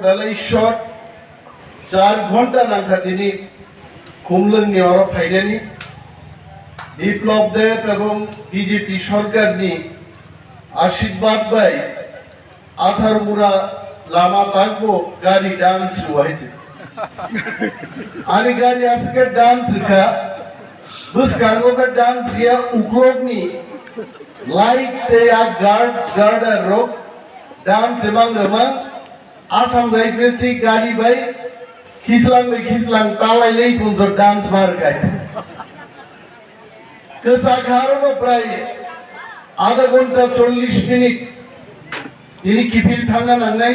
दालाय शर्ट 4 घंटा नांखा दिनी कुमलननि अर फाइनानि বিপ্লব দেব এবং বিজেপি সরকারনি আশীর্বাদ বাই আধার মুরা লামা থাকবো গাড়ি ডান্স হয়েছে आणि गाड़ी आसके डांस रखा बस कांगो का डांस या उग्रोगनी लाइक ते आ गार्ड रो डांस एमंग रमंग आसाम राइफल से गाड़ी भाई खिसलांग तालाई ले पुंजो डांस मार गए केसाखारो प्राय आधा घंटा 40 मिनिट इनी किफिल थांगा नांगनाय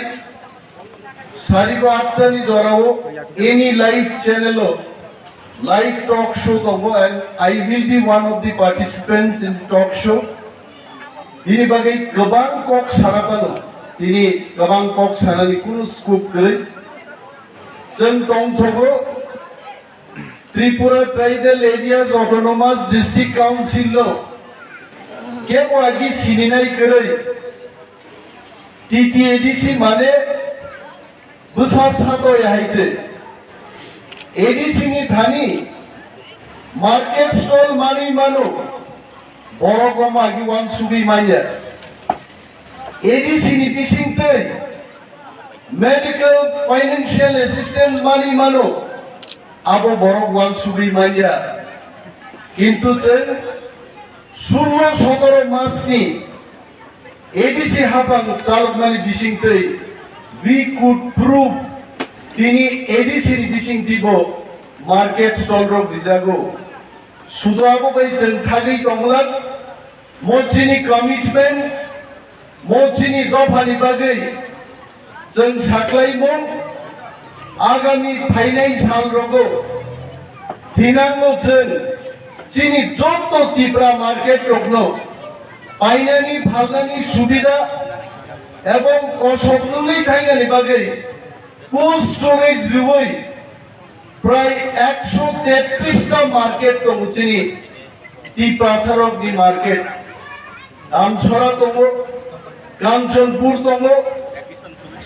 सारिगो आठटानि जराव एनी live channel live talk show दंगो and I will be one of the participants in talk show इनी बागै गोबां कक सानाबानो इनी गोबां कक सानानि कुनु स्कोप गै जों दंथगो Tripura tribal areas autonomous district council लो केबो आगि सिनिनाय गरै टीटीएडीसी माने बुसा सातो यायचे एडीसी नि थानी मार्केट स्टॉल मानी मानो बरगम आगि वान सुबि माया एडीसी नि बिसिंते मेडिकल फाइनेंशियल असिस्टेंस मानी मानो आबो बरग वान सुबि माया किंतु जों 16-17 मासनि ADC हाबां चालकनानि बिसिंते we could prove tini ADC bising dibo market stall ro bijago sudo abo bai jeng thagi tonglang mochini commitment mochini dofani bagai jeng saklaimo agami phainai sal rogo thinango jeng chini joto tibra market rogno painani phalnani subida এবং কসবলুই থাইগানি বাগৈ cold storage রিবই প্রায় 133 টা market তমুচিনি T প্রাসারক the market আমছড়া তম কাঞ্চনপুর তম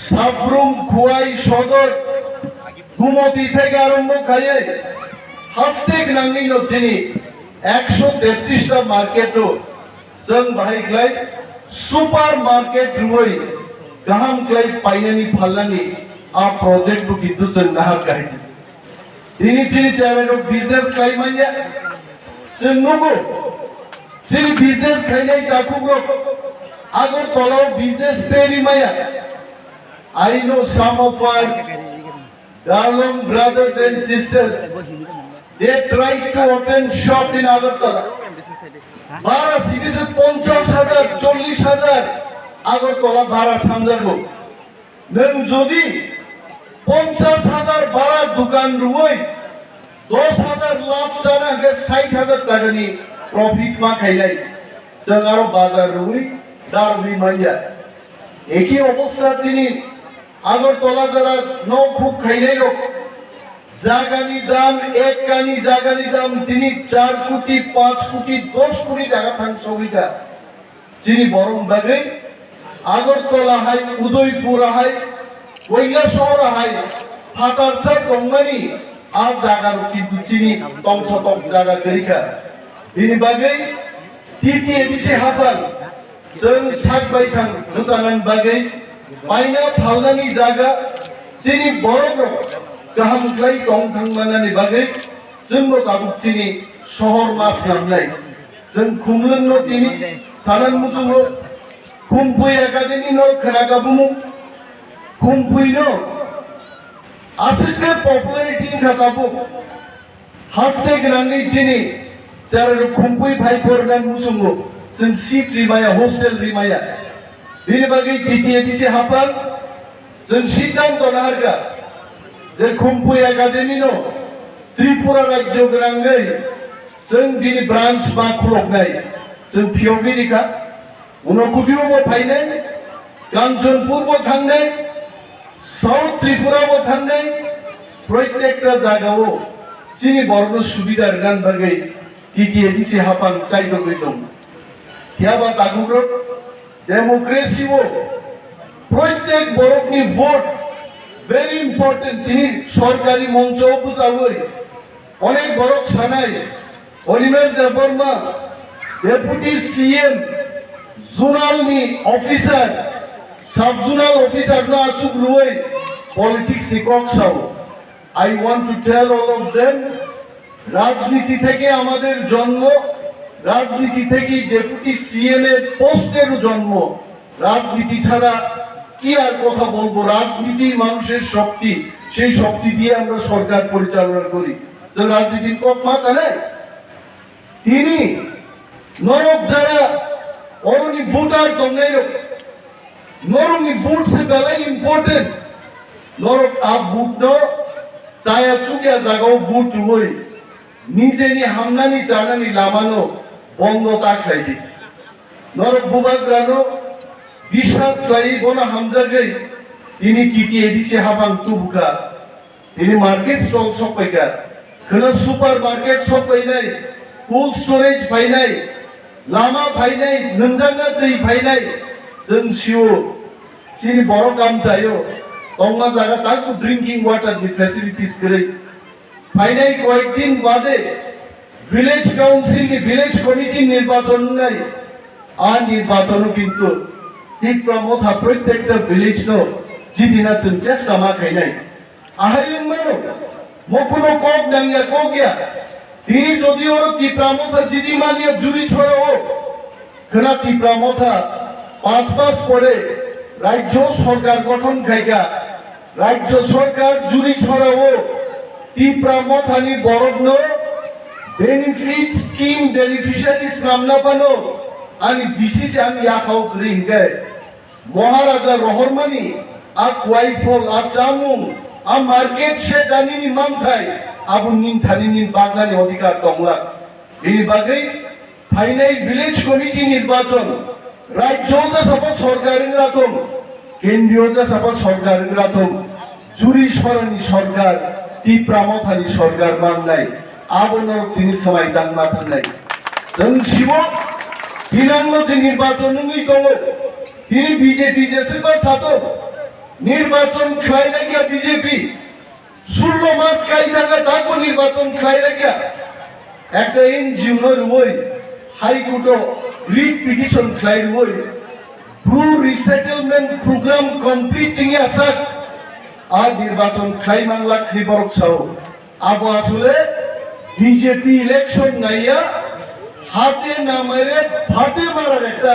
সাবরুম খুয়াই সদর গুমতি থেকে আরম্ভ খাইয়ে হাস্তেক নাঙ্গি নচিনি 133 টা মার্কেটও जों बाहायग्लाय सुपर मार्केट रुई गाहाम क्लाइ पाइनानि फालनानि आ प्रोजेक्ट बु किन्तु जों नाहार गायजे दिनि चिनि चेयारमेन बिजनेस क्लाइ मानिया जों नगो चिनि बिजनेस खाइनाय दाखुगो आगर तलाव बिजनेस पेरि माया I know some of our darling brothers and sisters they tried to open shop in Agartala भाड़ा सीधी से 50,000 40,000 আগরতলা ভাড়া সামজাগো নং যদি 50,000 ভাড়া দোকান রুই 10,000 লাভ জানা গে 60,000 টাকানি প্রফিট মা খাইলাই जों आरो बाजार রুই দারবি মাইয়া একই অবস্থা চিনি আগরতলা যারা ন খুব খাইলাই রক জাগানি দাম এক কানি জাগানি দাম তিনি 4 কোটি 5 কোটি 10 কোটি টাকা থান সবিতা চিনি বরং বাগে Agartala high Udaipur high Kailashahar high ফাটারসা তংমানি আর জাগার কিন্তু চিনি তংথতক জাগা গরিকা বিনি বাগে টিটিএডিসি হাবান जों सातबाय थां मोसानान बागे बायना फालनानि जागा चिनि बरग गाहाम क्लाइ दं थांमानानि बागे जोंबो गाबुचिनि शहर मास नामनाय जों खुमलननो तिनि सानान मुजुङो खुमपुइ एकाडेमि न खोनागाबुमु खुमपुइनो आसिके पपुलारिटी खाताबु हास्ते गनांगै चिनि जारा खुमपुइ भाइफोरनान मुजुङो जों सीट रिमाया हस्टेल रिमाया बिनि बागै टिटिएडिसि हाबान जों सिद्धांत लाहारगा जे खुमपुइ एकाडेमि न त्रिपुरा राज्य गोनाङै जों बिनि ब्रान्च मा खुलबनाय जों पियगिरिका उनकुटिबो फायनाय कांचनपुरबो थांनाय साउथ त्रिपुराबो थांनाय प्रत्येकटा जायगायाव चिनि बर्न सुबिदा गान बागै टिटिएडिसि हाबान चाइदगै दं याबा तागुग्रो डेमोक्रेसी वो प्रत्येक बरकनि भोट very important তিনি সরকারি মঞ্চ বুঝাবই অনেক বড় ছানাই Animesh Debbarma deputy CM zonal নি অফিসার সাব জোনাল অফিসার না আসুক রুই পলিটিক্স নি কক্সাও I want to tell all of them রাজনীতি থেকে আমাদের জন্ম রাজনীতি থেকে ডেপুটি সিএম এর পোস্টের জন্ম রাজনীতি ছাড়া কি আর কথা বলবো রাজনীতি মানুষের শক্তি সেই শক্তি দিয়ে আমরা সরকার পরিচালনা করি যে রাজনীতির কক মাস আনে তিনি নরক যারা অরণি ভোটার দঙ্গাই নরনি ভোট সে বেলাই ইম্পর্টেন্ট নরক আপ ভোট ন চায়া চুকিয়া জাগাও ভোট হই নিজে নি হামনানি জানানি লামানো বন্ধ তাকাই দি নরক বুবাগ্রানো বিশ্বাস লাই বনা হামজাগৈ তিনি কিটি এডিসি হাবাং তুবুকা তিনি মার্কেট স্টল সপাইকা খনা সুপার মার্কেট সপাইনাই কোল্ড স্টোরেজ ফাইনাই লাमा फाइनाय नोंजांगा दै फाइनाय जों सिउ सिनि बर' काम जायो तंगा जागा ताकु ड्रिंकिंग वाटर नि फैसिलिटीज करे फाइनाय कয়েকদিন বাদে ভিলেজ কাউন্সিল नि ভিলেজ কমিটি নির্বাচন নাই আর নির্বাচনও কিন্তু ঠিক প্রমথা প্রত্যেকটা ভিলেজ নো জিদিনা जों চেষ্টা মা খাইনাই আহাইন মানো মকুনো কক ডাঙ্গিয়া কোকিয়া তিনি যদিও তীব্রামথা জিদি মালিয়া জুরি ছড়াও খনা তীব্রামথা 5 মাস পরে রাজ্য সরকার গঠন খাইগা রাজ্য সরকার জুরি ছড়াও তীব্রামথানি বরগ্ন বেনিফিট স্কিম বেনিফিশিয়ারিজ নামনা পানো আমি বিশেষ আমি আখাও করিঙ্গে মহারাজা রহরমানি আ কোয়াইফল আ চামুং আ মার্কেট সে জানিনি মানথাই আবুন নিন থানি নিন বাংলানি অধিকার দংলা এই বাগৈ ফাইনাই ভিলেজ কমিটি নির্বাচন রাজ্য যা সাপা সরকারের রাতম কেন্দ্রীয় যা সাপা সরকারের রাতম জুরি সরানি সরকার তীব্রামথানি সরকার মাননাই আবনর তিনি সবাই দান মাথানাই जों শিব বিনাঙ্গ যে নির্বাচন নই দङ তিনি বিজেপি যেসেবা সাতো নির্বাচন খাই লাগিয়া বিজেপি 16 মাস কাই থাকা তাকো নির্বাচন খাই লাগিয়া একটা এনজিও রুই হাইকোর্ট রিট পিটিশন খাই রুই ব্রু রিসেটেলমেন্ট প্রোগ্রাম কমপ্লিটিং আসা আর নির্বাচন খাই মাংলা খিবরক সাও আবো আসলে বিজেপি ইলেকশন নাইয়া হাতে না মেরে ফাটে মারার একটা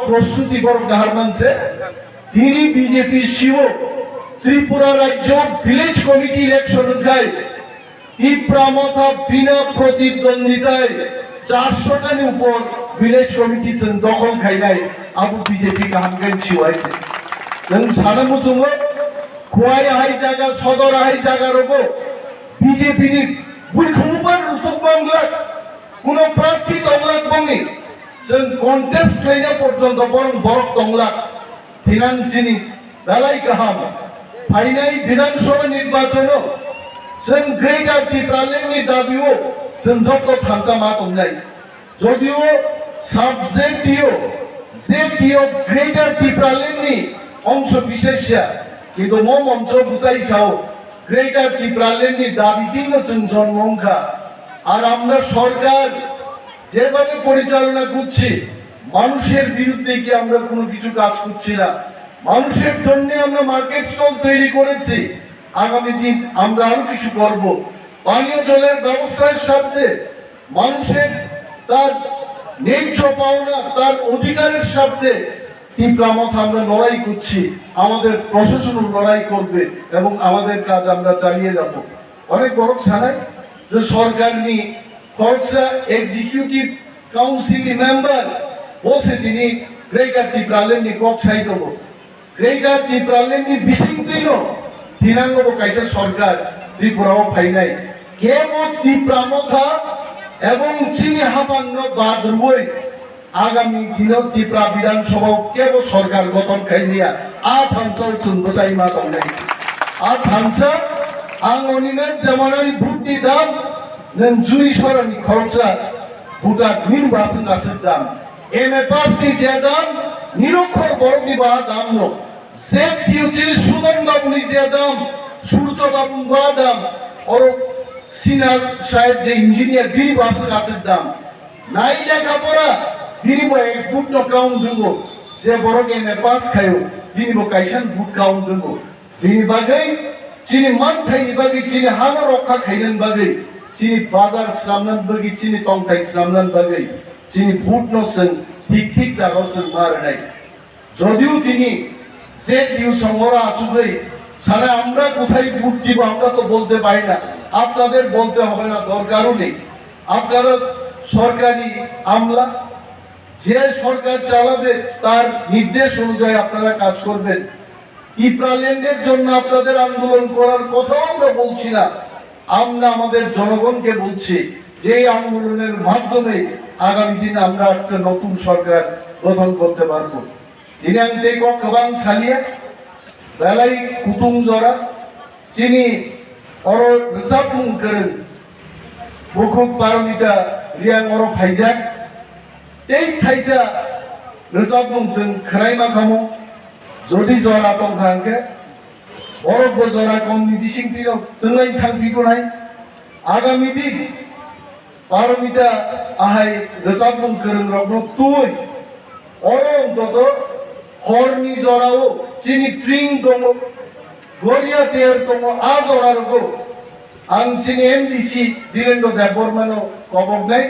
প্রস্তুতি বড় গাহার মানছে তিনি বিজেপি শিব ত্রিপুরা রাজ্য ভিলেজ কমিটি ইলেকশন খাই তীব্রামথা বিনা প্রতিদ্বন্দ্বিতায় 400টার উপর ভিলেজ কমিটি দখল খাইনাই আবু বিজেপি গাহামগান শিওয়াইছে जों सानांगौ जोङो खवाय आहाय जागा सदर आहाय जागा रगो বিজেপি नि बुइखौबो रुतुक बांग्ला কোনো প্রার্থী দংলাক বঙ্গি जों কন্টেস্ট খাইনা পর্যন্ত বরং বরক দংলাক ফিনান্সিনি বেলাই গাহাম ফাইনাই বিধানসভা নির্বাচনও जों গ্রেটার ত্রিপুরালেন্ডनि দাবিও जों যত থানসা মা দंनाय যদিও সাবজেক্টিও জেটিও গ্রেটার ত্রিপুরালেন্ডनि অংশ বিশেষা কিন্তু মঞ্চ বুঝাইছাও গ্রেটার ত্রিপুরালেন্ডनि দাবিটিও जों জন্মংখা আর আমরা সরকার যেভাবে পরিচালনা করছি মানুষের বিরুদ্ধে কি আমরা কোনো কিছু কাজ করছি না মানুষের জন্য আমরা মার্কেট স্টল তৈরি করেছি আগামী দিন আমরা আরো কিছু করব পানীয় জলের ব্যবস্থার সাথে মানুষের তার ন্যায্য পাওনা তার অধিকারের সাথে তীব্রামথা আমরা লড়াই করছি আমাদের প্রশাসনও লড়াই করবে এবং আমাদের কাজ আমরা চালিয়ে যাব অনেক বড় ছাড়াই যে সরকার নি খরচা এক্সিকিউটিভ কাউন্সিল মেম্বার বসে তিনি গ্রেটার ত্রিপুরালেন্ডनि কক্সাই দেব গ্রেটার ত্রিপুরালেন্ডनि বিশিং দিন তিনাঙ্গব কাইসা সরকার ত্রিপুরাও ফাইনাই কেবল তীব্রামথা এবং চিনি হাবান্ন বাদ রুই আগামী দিনত ত্রিপুরা বিধানসভা কেবল সরকার গঠন খাইনিয়া আট হামসাও চুনবসাই মা দंनाय আট হামসা आं अनिमेष जमानानि भुटनि दाम नों जुरि सरानि खरचा भुटा निर्वाचन आसि दाम एम ए पासनि जे दाम निरक्षर बरनि बा दाम न সেফ ফিউচার সুমন বাবুনি যে দাম সূর্য বাবু দাম আর সিনার সাহেব যে ইঞ্জিনিয়ার বিনি বাসের কাছের দাম নাই লেখাপড়া বিনিব এক বুট কাউন্ট দিব যে বড় গেমে পাস খায়ো বিনিব কাইসান বুট কাউন্ট দিব বিনি বাগै চিনি মান থাইনি বাগै চিনি হানো রক্ষা খাইলেন বাগै চিনি বাজার সামনান বাগै চিনি টংথাই সামনান বাগै চিনি বুট নসেন ঠিক ঠিক জায়গাছেন মার নাই যদিও তিনি সেট নিউ সংগ্রহ আসুবে সারা আমরা কোথায় বুট দিব আমরা তো বলতে পারি না আপনাদের বলতে হবে না দরকারও নেই আপনারা সরকারি আমলা যে সরকার চালাবে তার নির্দেশ অনুযায়ী আপনারা কাজ করবেন ইপ্রাল্যান্ডের জন্য আপনাদের আন্দোলন করার কথাও আমরা বলছি না আমরা আমাদের জনগণকে বলছি যে আন্দোলনের মাধ্যমে আগামী দিনে আমরা একটা নতুন সরকার গঠন করতে পারবো দিনান্তে কবাং সালিয়া বেলাই কুতুম জরা চিনি অর রিসাপুং করেন বুকুক পারমিতা রিয়াং অর ফাইজাক এই খাইজা রিসাপুং जों খরাইমা খামো যদি জরা দं থাঙ্কে বরফ জরা কমনি বিসিংতি जोंलाय थांफिगौ নাই আগামী দিন পারমিতা আহাই রিসাপুং করেন রগ্ন তুই অরন্তত হরনি জরাও চিনি ট্রিং দङ গরিয়া তের দङ আ জরারগো आं चिनि एमडीसी धीरेन्द्र देव बर्मानो कबकनाय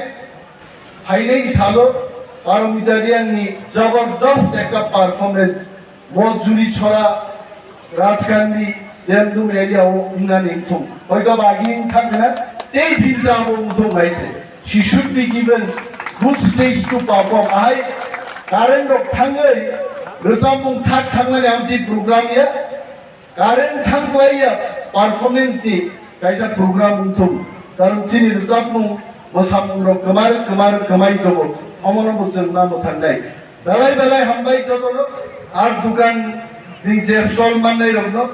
फाइनाय सालो पारमितारि आंनि जबरदस्त একটা পারফরম্যান্স মজুরি ছড়া রাজকান্দি দেমদুম এরিয়াও ইনানি থুম হয়তো বাগিন থাকে না এই ভিজা বন্ধু হয়েছে she should be given good stage to perform I current থাঙ্গै रोजाबुं थाक थांनानै आमदि प्रग्रामिया कारेन्ट थांलाया पारफरमेंस नि कायसा प्रग्राम उन्थुम कारण चिनि रोजाबुं मोसामुंर कमार दङ अमन बोसोर नाम थांनाय बेलाय बेलाय हामबाय जतलो आर दुकान नि जे स्टल माननाय रंनो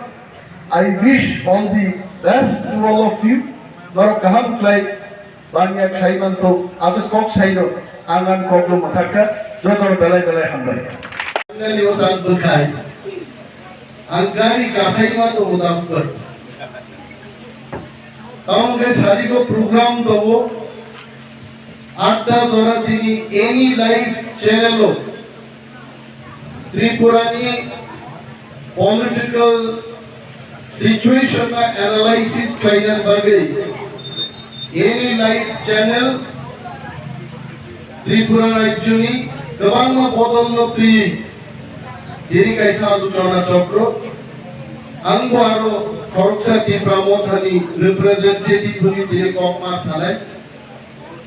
I wish all the best to all of you नर गाहाम क्लाय बानिया खायमानखौ आसे कक साइनो आंगान ककलो मथाखा जतल बेलाय बेलाय हामबाय Liusan berkai, angkari kasih matu mudam ber. Tahun ke hari ko program tu, ada zora dini any live channel lo. Tripura ni political situation na analysis kainan bagai. Any live channel Tripura rajyoni kebang ma bodol no ti. Diri kaisa aluchona chokro angbo aro khoroksa ti pramodhani representative huni dire kokma salai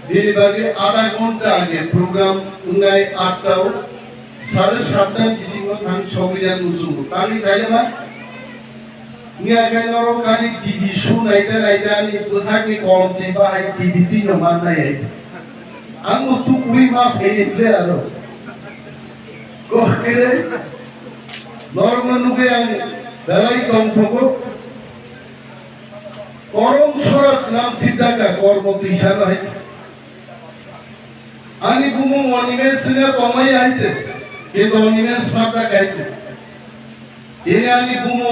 diri bage আধা ঘন্টা আগে program unai 8টাও 7:30 bisingo thang sobriyan nusumu kali jaile ma nia kainoro kali tv show naita ani pusakni kolomti ba ai tv tino manai ai angu tu ui ma phele aro ko kire Normanuge yang dalai tongpoko korom soras nam sidaka kormo tishana hai ani bumu onimes ne tomai aise ke to onimes pata kaise ini ani bumu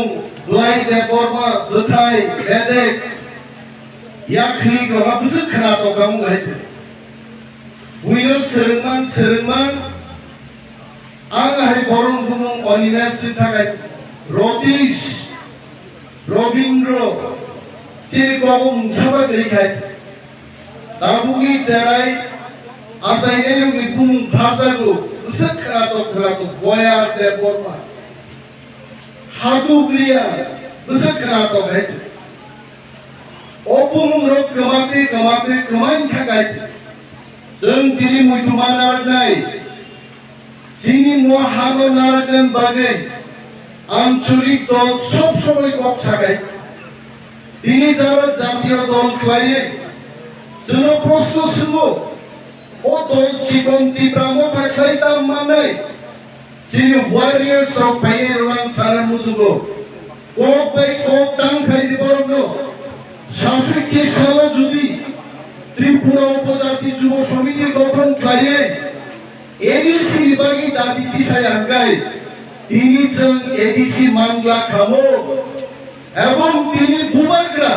lai de korma Kwthai edek yakni ko mabsu khana to kamu aise buino serman ang hai borong bumung university thakai Rodish Robindro chiri kobo mungsaba gari khai tabugi cherai asai nei ni bumung bhaja go sakha to boya de borma hadu griya sakha to khai obumung ro kamate kamain thakai जों दिनै मुइथुमा नारनाय চিনি মহানো নারকেন বাগে আঞ্চলিক দল সব সময় cock সাগাই তিনি যারা জাতীয় দল খাইয়ে যেন প্রশ্ন ছিল ও দল জীবন্তি ব্রাহ্ম খাইতাম মানে চিনি ওয়ারিয়ার্স অফ বাইয়ের রাং সারা মুজুগো কক বাই কক টাং খাই দিবরন শাসকি সাল যদি ত্রিপুরা উপজাতি যুব সমিতি গঠন খাইয়ে এনএসি বিভাগী দাবি দিশায় আগায় তিনি जों एडिसि मांगला खामो এবং তিনি বুবাগ্রা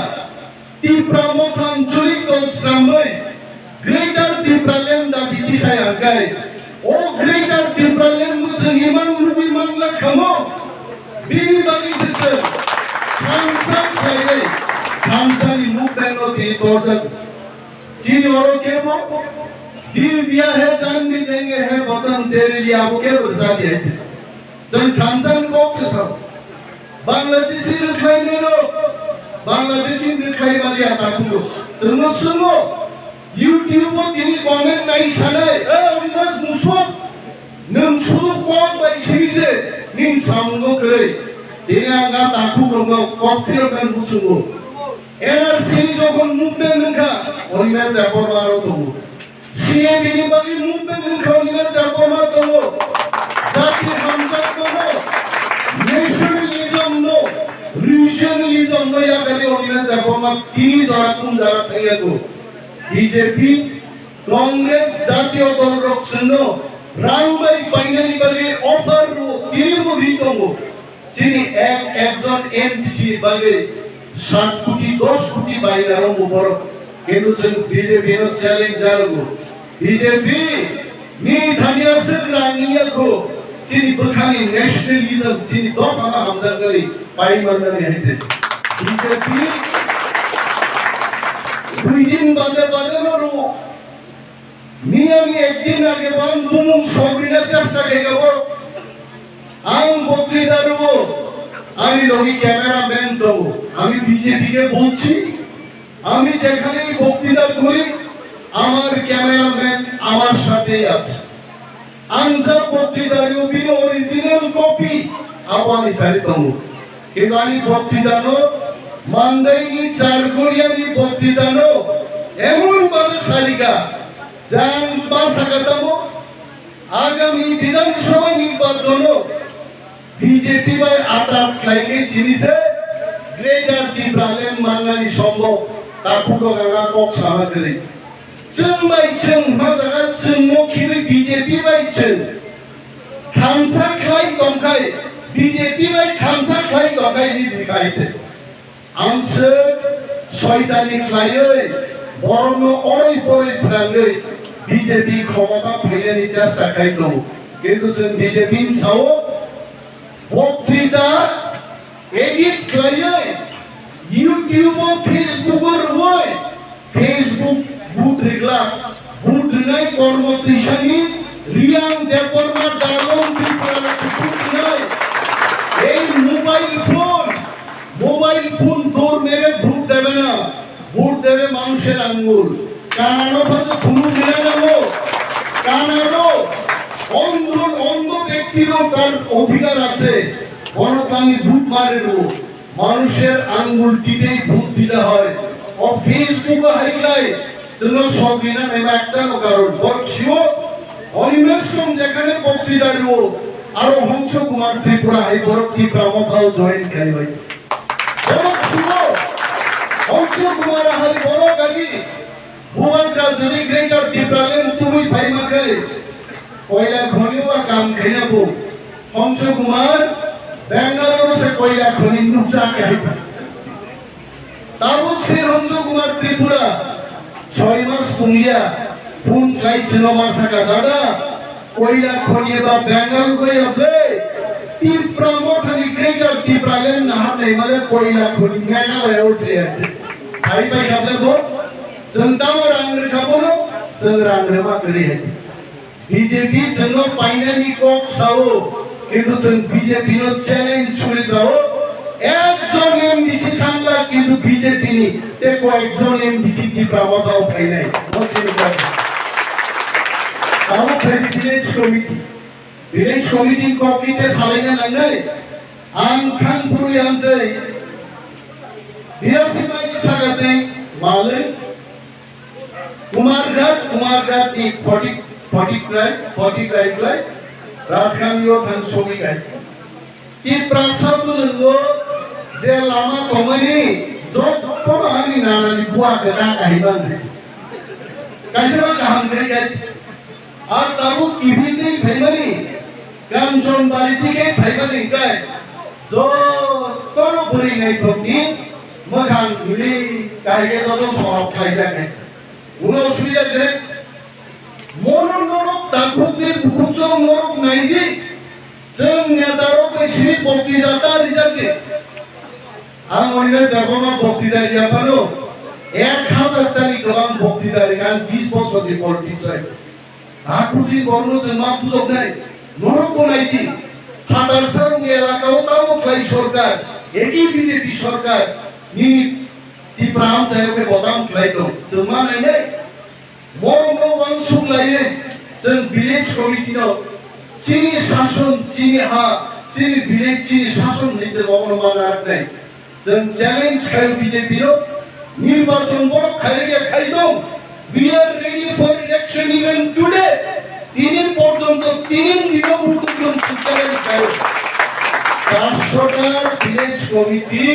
ত্রিপুরা মথা আঞ্চলিক সংস্থামৈ গ্রেটার ত্রিপুরাল্যান্ড দাবি দিশায় আগায় ও গ্রেটার ত্রিপুরাল্যান্ড जों ইমান রুবি মাংলা খামো বিনি বাগি সেতে খামসা খাইলে খামসানি মুভমেন্ট তে তরজক चीनी औरों के वो दिल दिया है जान भी देंगे है वतन तेरे लिए आपके वर्षा दिए थे जन खानसान कोक से सब बांग्लादेशी रखाई ले लो बांग्लादेशी रखाई वाली आता कुलो सुनो YouTube वो किन्हीं कमेंट नहीं शाने उन्नत मुस्वा नम सुदु कोक बाई शिनी से निम सामुंगो करे तेरे आगा ताकू करूँगा कॉकटेल कर मुझुंगो NRC যখন মুভমেন্ট নখা ওইমেল দেখো মারো তুমি সিএবি নি বাকি মুভমেন্ট নখা ওইমেল দেখো মারো তুমি জাতি হামজা কোনো ন্যাশনালিজম নো রিজিয়নালিজম নো ইয়া করে ওইমেল দেখো মা তিনি যারা কোন যারা থাকে গো বিজেপি কংগ্রেস জাতীয় দল রক্ষণ রামবাই বাইনানি বাগে অফার রো তিনি রিতম যিনি একজন এমপিসি বাগে 7 কোটি 10 কোটি বাইনার মুবারক কেনুছেন বিজেপি নো চ্যালেঞ্জ জারগো বিজেপি নি ধানিয়া সে রাঙ্গিয়া কো চিনি বখানি ন্যাশনালিজম চিনি দফা হামজা গলি পাইমাননি হইছে বিজেপি দুই দিন বাদে নরো নি আমি একদিন আগে বান দুমুং সবিনা চেষ্টা দেখাবো আম বক্তৃতা দেব আমি লগি ক্যামেরাম্যান দেব আমি বিজেপি কে বলছি আমি যেখানেই বক্তৃতা করি আমার ক্যামেরাম্যান আমার সাথেই আছে আনসার বক্তৃতার অরিজিনাল কপি আপনি তারি তমু কিন্তু আমি বক্তৃতানো মান্দাইনি চারগড়িয়ানি বক্তৃতানো এমন ভাবে সারিকা যান বা সাকাতামো আগামী বিধানসভা নির্বাচন বিজেপি বাই আটাপ খাইকে চিনিছে গ্রেটার ত্রিপুরাল্যান্ড মাননানি সম্ভব তাকুটো গাঙ্গা কক সামাগরি जों बाय जों मा जागा जों मखिबि बिजेपि बाय जों खामसा खाय दंखाय बिजेपि बाय खामसा खाय दंखाय नि बिखायते आमसो शयतानि खायै बरनो अरै परै फ्रांगै बिजेपि क्षमता फैनायनि चेष्टा खाय दं किन्तु जों बिजेपि साव बक्तृता एडिट खायै YouTube Facebook রয় Facebook বুট রেগলা বুট নাই কর্মত্রিশানি রিয়াং দেববর্মা ডায়লগ ত্রিপুরা বুট নাই এই মোবাইল ফোন দৌড় মেরে ভোট দেবে না ভোট দেবে মানুষের আঙ্গুল কানানো ভাবে কোনো মেনে নেব কানানো অন্ধ ব্যক্তিরও তার অধিকার আছে গণতান্ত্রিক ভোট মারেরও মানুষের আঙ্গুল টিপেই ভোট দিতে হয় ও ফেসবুকে হাইলাই जोंनो सबिना नेमा একটা কারণ বলছিও অনিমেষম যেখানে বক্তৃতা দিব আর হংস কুমার ত্রিপুরা এই বরকি প্রমোটাও জয়েন করি ভাই বলছিও হংস কুমার হাই বড় গালি ভুবনটা যদি গ্রেটার ত্রিপুরাল্যান্ড তুমি ভাই মাকে কয়লা খনিও বা কাম খাইনাবো হংস কুমার বেঙ্গালুরু সে কয়লা খনি নুকসা খাইছে তাও সে হংস কুমার ত্রিপুরা 6 মাস পুঙ্গিয়া ফোন খাইছিল মাসাকা দাদা কইলা খনিবা বেঙ্গালুরু গইবে ত্রিপুরা মথানি গ্রেটার ত্রিপুরাল্যান্ড না হাতে মানে কইলা খনি মেঘালয় ওসে আছে ভাই ভাই খাবে গো জনতাও রাংরে খাবো না সংগ্রামরে মা করি আছে বিজেপি জন্য পাইনানি কক সাও কিন্তু বিজেপি নো চ্যালেঞ্জ ছুড়ে যাও একজন এমডিসি থাকলা কিন্তু বিজেপি নি তে কয়েকজন এমডিসি কি প্রমোটাও পাই নাই বলছেন কথা তাও ভিলেজ কমিটি কপিতে সালেনা নাই আনখান পুরিয়ান্তে বিরাসি মাইল সাগাতে মালে কুমারঘাট ই 40 ক্রাই রাজখানিও থান সবই গাই কি প্রাসাদুলঙ্গো যে লামা কমানি যত বানি নানানি বুয়া কেনা কাহিবান কাইসা গাহাম করে গাই আর তাবু টিভিতে ভাইমানি কাঞ্চন বাড়ি থেকে ফাইবারিং গায় যতন বুড়ি নাই থকনি মোখাং গুলি কাইগে যত সব খাইজাকে কোনো অসুবিধা নেই মনর নরক দাখুকদের বুকুচং নরক নাই যে जों नेतारो कैसिनि बक्तिदाता रिजार्टे आं ओरैनो देबमा बक्तिदा जापानो 1000 टानि गोबां बक्तिदारि आं 20 बोसोरनि पलिटिक्स आइ आखुजि बर्न जों मा बुजबनाय नरक बनायदि हादारसार एलाकायाव तामो फ्लाइ सरकार एकि बीजेपी सरकार निनि तिप्राम सायाव बदाम फ्लाइ दं जों मा नायनाय मरनो वांसुक लायो जों भिलेज कमिटिनाव चीनी शासन चीनी हा चीनी भिलेज चीनी शासन निजे बगन मानारनाय जों चैलेंज खायो बीजेपी रो निर्वाचन बर खाइगे खाइदों we are ready for election even today तीन पर्यंत तीन दिन बुकुम चैलेंज खायो 400 भिलेज कमिटी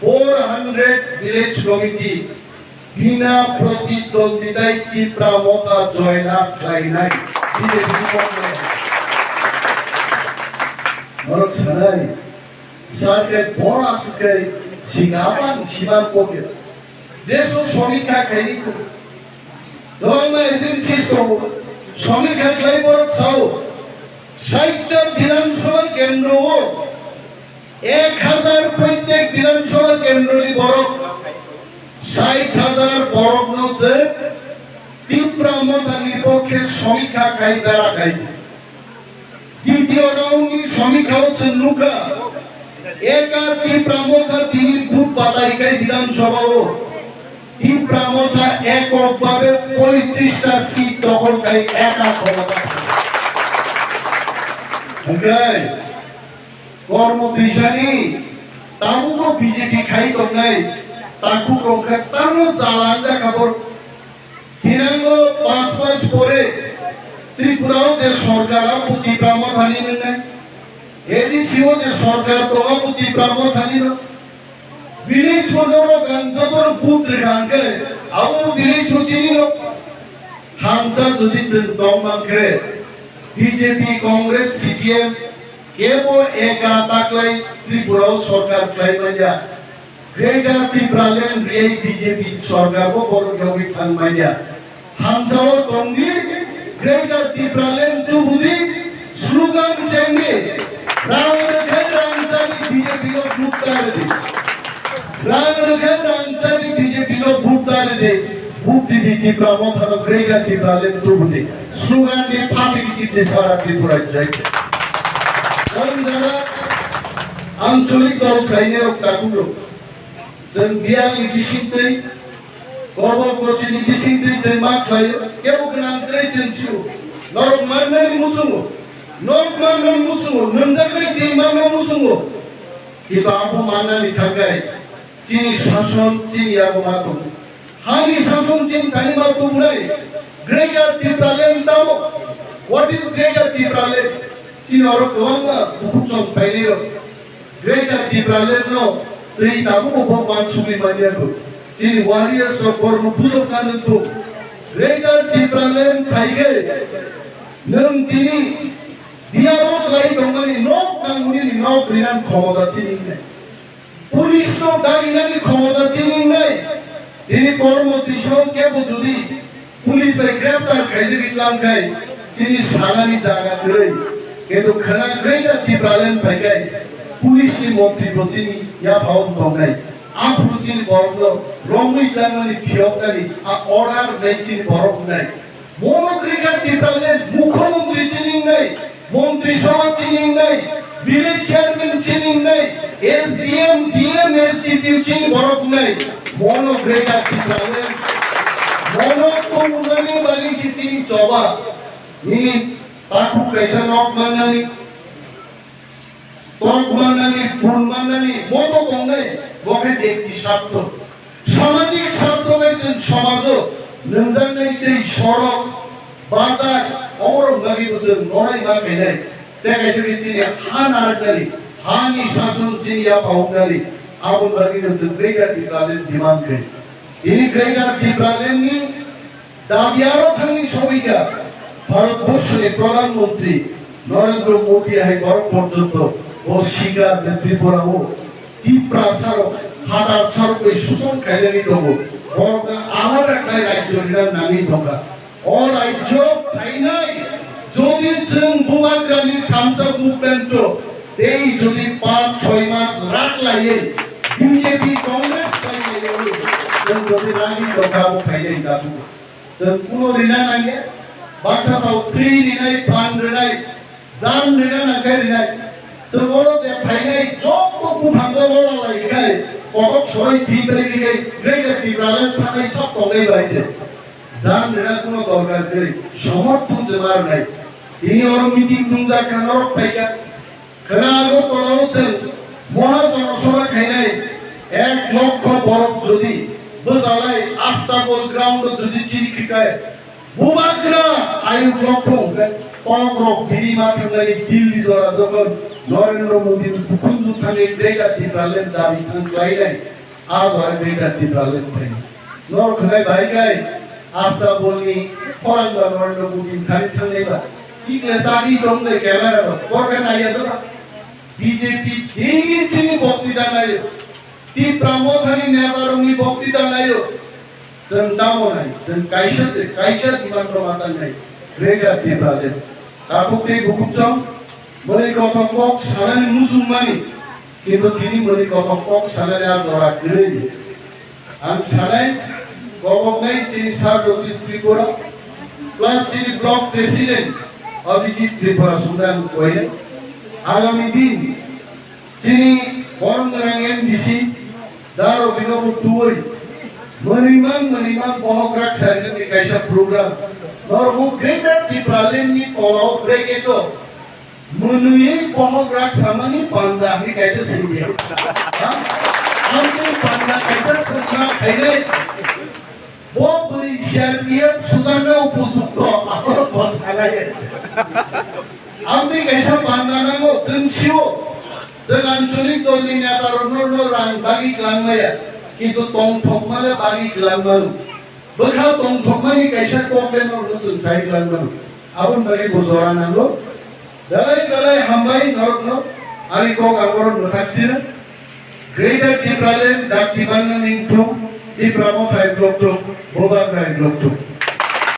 400 भिलेज कमिटी बिना प्रतिद्वंदिताय तीव्रमता जयना खाइनाय बीजेपी सरकार नरक सानाय सारके बड़ आसके सिंगाबान सिबान कोबे देशो समीक्षा खाइनि को गोबां एजेंसिस दं समीक्षा खाइ बड़ साव 60 टा विधानसभा केन्द्रआव 1000 प्रत्येक विधानसभा केन्द्रनि बरफ 60,000 बरफनोसे तीव्रमतानि पक्षे समीक्षा खाइ बेरा खाइছে দ্বিতীয় রাউন্ডে সমীক্ষাও নুকা একা তীব্রমতা তিনি বুথ বাতাইকাই বিধানসভাও তীব্রমতা এককভাবে 35টা সিট দখলকারী একা ক্ষমতা ওকে কর্মদিশানি তামুকো বিজেপি খাই নাই তাকু রংখা তামো জালান্দা খবর দিনাঙ্গ 5 মাস পরে त्रिपुराओ जे सरकारा पुति ब्राह्मण थानी ने एडीसीओ जे सरकार तोगा पुति ब्राह्मण थानी न विलेज मनोरो गंजोर बुथ रेखांके आउ विलेज चिनी न हामसा जदि जों दंमांखे बीजेपी कांग्रेस सीपीएम केबो एका ताकलाय त्रिपुराओ सरकार खाइमाया ग्रेटर त्रिपुरालेन रे BJP सरकारबो बरगयावि थांमाया हामसाओ दंनि Greater Tipraland to Budi slogan change. Rangchani BJP को भूत डाल दे. Rangchani BJP को भूत डाल दे. भूत दी Tipraland थारो Greater Tipraland to Budi slogan के फाटे किसी देशारा त्रिपुरा जाए. हम जरा आंचलिक दल खाइने रक्ताकुलो. जन बियाल किसिते Kobo kochini kisinte jema khayo kebo gnantre chenchu norok marnani musungo norok marnani musungo namjakai deimama musungo kita apo manani thagai chini shason chini apo matum hani shason chin tani ma tu bulai greater Tipraland tamo what is greater Tipraland chini orok kawanga bukuchon pailero greater Tipraland no tei tamu ko mansuli mania ko Sini warriors of Borno Pusok Kanuntu Greater Tipraland Taige Nung Tini Diarok Lai Dongani Nok Nanguni Nok Rinan Khomoda Chini Police no Darinani Khomoda Chini Tini Kormo Tisho Kebo Judi Police by Graftar Kaisi Islam Kai Sini Salani Jaga Kurai Kedo Khana Greater Tipraland Taige Police ni Motri Bochini Ya Bhaut Dongai Apruchin Borno, Romi Tanani Piotani, Order Nechin Bornai. Monogrika Tipraland, Mukhomontri Chining Nai, Montri Shama Chining Nai, Village Chairman Chining Nai, SDM, DM, SDP Chining Bornai, Monogrika Tipraland, Monokomuni Bali Chining Choba, Mini Taku Kaisa Nok Manani, Tok Manani, Pun Manani, Moto Bongai. গভে ব্যক্তি স্বার্থ সামাজিক স্বার্থ বেচেন সমাজ নঞ্জানাইতেই সড়ক বাজার অমরগামী বসে লড়াই বা মেলাই দেখাইছে চিনি হান আরগালি হানি শাসন চিনিয়া পাউনালি আবুল বাগি বসে গ্রেটার Tipraland ডিমান্ড করে ইনি গ্রেটার Tipraland নি দাবিয়ারও থাকি সবিকা ভারতবর্ষের প্রধানমন্ত্রী নরেন্দ্র মোদী আই গরম পর্যন্ত ও শিকার যে ত্রিপুরা ও টিপ্রা সারো হাটার সারো এই সুসং খাইলানি দব বরং আলাদা একটা রাজ্যের নামই দঙ্গা ও রাজ্য খাইনাই যদি जों बुबाग्रानि थामसा मुभमेन्ट এই যদি 5-6 মাস রাত লাগে বিজেপি কংগ্রেস খাইলে जों যদি রানি দগাও খাইলে দাবু जों কোনো রিনা নাগে বাক্সা সাউ থ্রি রিনাই পান রিনাই জান রিনা নাগে রিনাই जों বলো যে ফাইনাই যত বুভাঙ্গল লাইগাই কত সবাই ঠিক হয়ে গেই গ্রেটার টিব্রালেন সানাই সব তলাই বাইছে জান রিনা কোনো দরকার নেই সমর্থন জমার নাই ini orang meeting nungzakan orang paika karena aku kalau cen মহাজন সভা খাইনাই 1 লক্ষ বরফ যদি বসালাই আস্তাবল গ্রাউন্ড যদি চিরিকিটায় বুবাগ্রা আয়ু লক্ষ পগ্র বিরিমা থাঙ্গাই দিল্লি জরা যখন নরেন্দ্র মোদী বুকুঞ্জু থাঙ্গে গ্রেটার টিব্রালেন দাবি থাঙ্গাইলাই আজ হয় গ্রেটার টিব্রালেন থাই নরখাই ভাইগাই আস্তাবলনি ফরাঙ্গা নরেন্দ্র মোদী খালি থাঙ্গাইবা 이게 사기 동네 개발하고 organize BJP 대기 친이 복귀다나요. 이 프라모타니 내바롱이 복귀다나요. 선다모나이 선 카이샤 기반 프로마타나이 그래가 디바데 아국대 부국정 머리 거덕꼭 사나니 무슨만이 কিন্তু তিনি মনে কতক সালারে আজ ওরা গড়ে আম সালাই গবকনাই চিনি সার office Tripura plus city block president Abhijit Tripura সুদান কইলেন আগামী দিন চিনি বরংরাং এমডিসি দারো বিনব তুই মনিমান বহগ্রাক সার্জেন্ট কাইসা প্রোগ্রাম নরবু গ্রেটার ত্রিপুরালেন নি কলাও ব্রেকেটো মনুয়ে বহগ্রাক সামানি পান্ডা নি কাইসা সিনিয়া আমতে পান্ডা কাইসা সচনা খাইলে ববরি শারপিয়া সুজানা উপযুক্ত আপর বসালায় আমতে কাইসা পান্ডা নাঙ্গো जोंसिও जों आঞ্চলিক দলনি নেতারন্ন রাং বাগি গ্লাংমায়া কিন্তু তংথকমালে বাগি গ্লাংমান বখা তংথকমানি কাইসা কমপ্লেনর নসুন সাই গ্লাংমান আবন বাগি বজরা নাঙ্গো dalai hambai norno ari kok agor notaksina greater Tibralen dak tibangan ingtum Tibramo 5 blok boba 5 blok